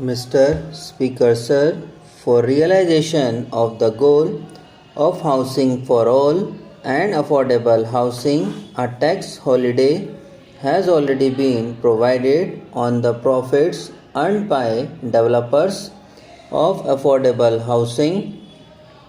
Mr. Speaker Sir, for realization of the goal of housing for all and affordable housing, a tax holiday has already been provided on the profits earned by developers of affordable housing.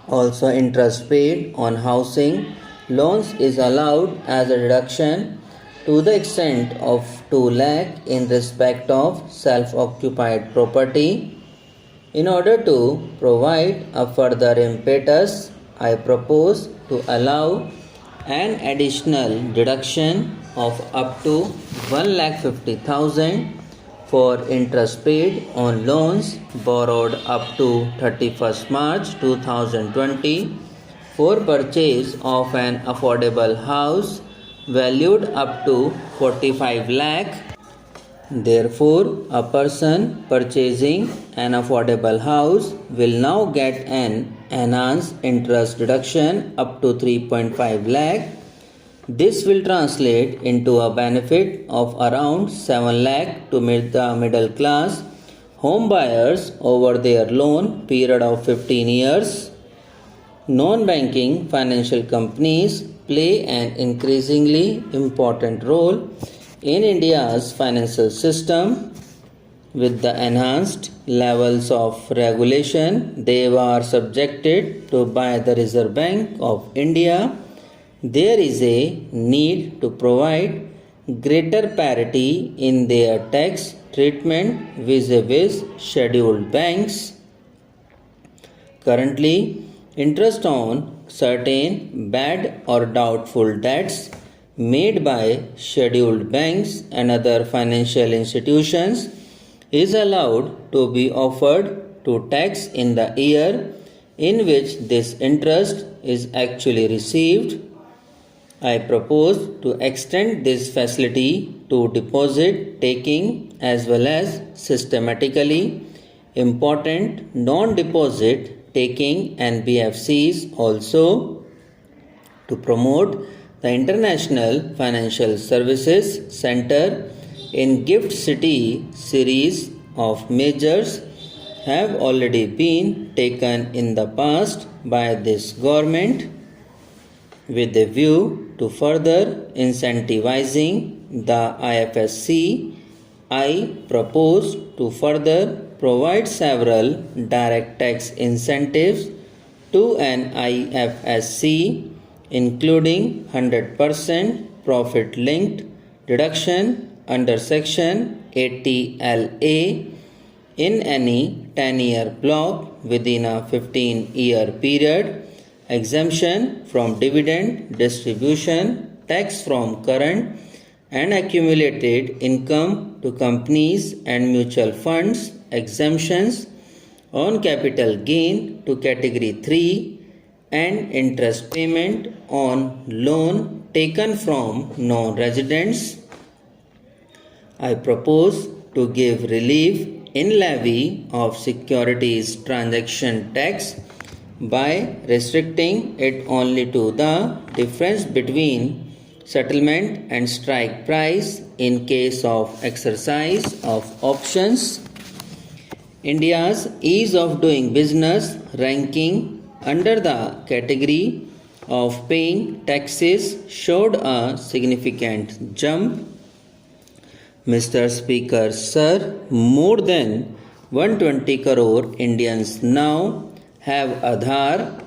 Also, interest paid on housing loans is allowed as a reduction to the extent of 2 lakh in respect of self-occupied property. In order to provide a further impetus, I propose to allow an additional deduction of up to 1,50,000 for interest paid on loans borrowed up to 31st March 2020 for purchase of an affordable house valued up to 45 lakh. Therefore, a person purchasing an affordable house will now get an enhanced interest deduction up to 3.5 lakh. This will translate into a benefit of around 7 lakh to the middle class home buyers over their loan period of 15 years. Non-banking financial companies play an increasingly important role in India's financial system. With the enhanced levels of regulation they are subjected to by the Reserve Bank of India, there is a need to provide greater parity in their tax treatment vis-a-vis scheduled banks. Currently, interest on certain bad or doubtful debts made by scheduled banks and other financial institutions is allowed to be offered to tax in the year in which this interest is actually received. I propose to extend this facility to deposit taking as well as systematically important non-deposit taking NBFCs also. To promote the International Financial Services Center in Gift City series of measures have already been taken in the past by this government. With a view to further incentivizing the IFSC, I propose to further provide several direct tax incentives to an IFSC, including 100% profit linked deduction under Section 80LA in any 10-year block within a 15-year period, exemption from dividend distribution tax from current and accumulated income to companies and mutual funds, exemptions on capital gain to category 3 and interest payment on loan taken from non-residents. I propose to give relief in levy of securities transaction tax by restricting it only to the difference between settlement and strike price in case of exercise of options. India's ease of doing business ranking under the category of paying taxes showed a significant jump. Mr. Speaker Sir, more than 120 crore Indians now have Aadhaar.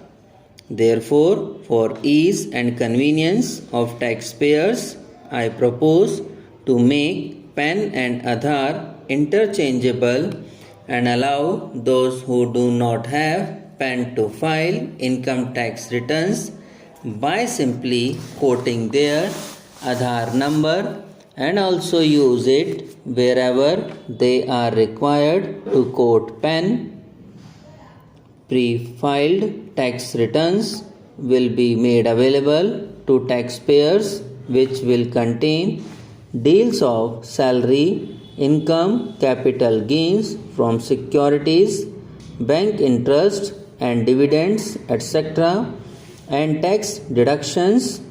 Therefore, for ease and convenience of taxpayers, I propose to make PAN and Aadhaar interchangeable and allow those who do not have PAN to file income tax returns by simply quoting their Aadhaar number and also use it wherever they are required to quote PAN. Pre-filed tax returns will be made available to taxpayers, which will contain deals of salary, income, capital gains from securities, bank interest and dividends, etc., and tax deductions.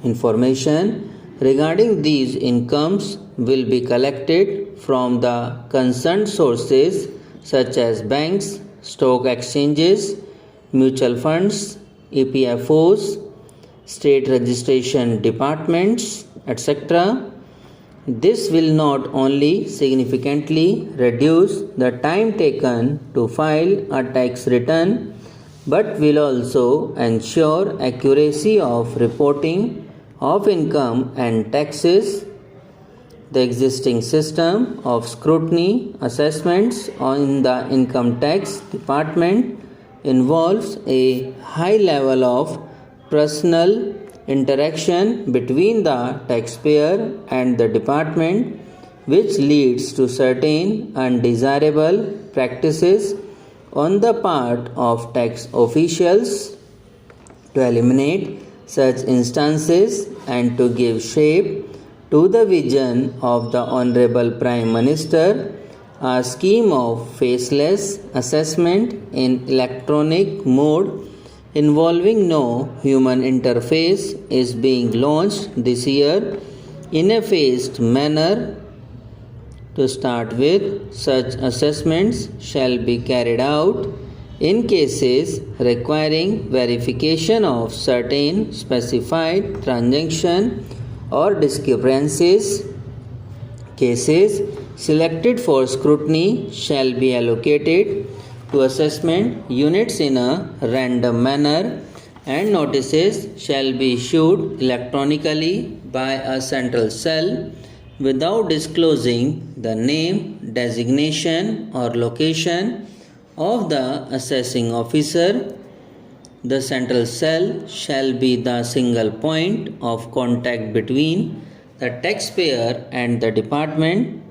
Information regarding these incomes will be collected from the concerned sources such as banks, stock exchanges, mutual funds, EPFOs, state registration departments, etc. This will not only significantly reduce the time taken to file a tax return but will also ensure accuracy of reporting of income and taxes. The existing system of scrutiny assessments in the income tax department involves a high level of personal interaction between the taxpayer and the department, which leads to certain undesirable practices on the part of tax officials. To eliminate such instances and to give shape to the vision of the Honorable Prime Minister, a scheme of faceless assessment in electronic mode involving no human interface is being launched this year in a phased manner. To start with, such assessments shall be carried out in cases requiring verification of certain specified transaction or discrepancies. Cases selected for scrutiny shall be allocated to assessment units in a random manner, and notices shall be issued electronically by a central cell without disclosing the name, designation or location of the assessing officer. The central cell shall be the single point of contact between the taxpayer and the department.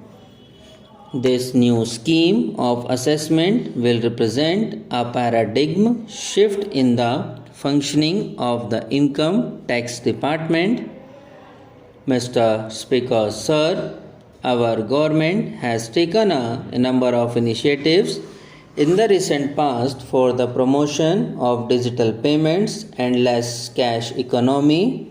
This new scheme of assessment will represent a paradigm shift in the functioning of the income tax department. Mr. Speaker, Sir, our government has taken a number of initiatives in the recent past for the promotion of digital payments and less cash economy.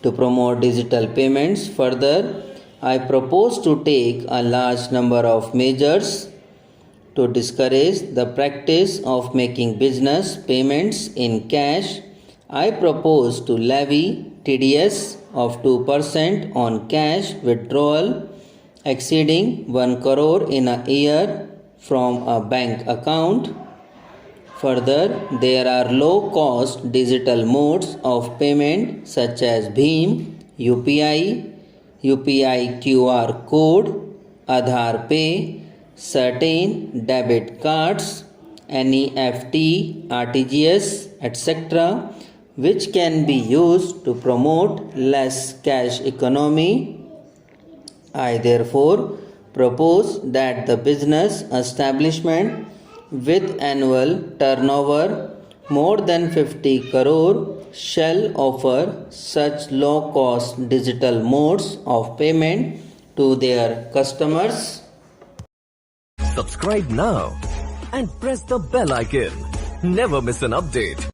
To promote digital payments further, I propose to take a large number of measures to discourage the practice of making business payments in cash. I propose to levy TDS of 2% on cash withdrawal exceeding 1 crore in a year from a bank account. Further, there are low-cost digital modes of payment such as Bheem, UPI, UPI QR code, Aadhaar Pay, certain debit cards, NEFT, RTGS, etc., which can be used to promote less cash economy. I therefore propose that the business establishment with annual turnover more than 50 crore shall offer such low-cost digital modes of payment to their customers. Subscribe now and press the bell icon. Never miss an update.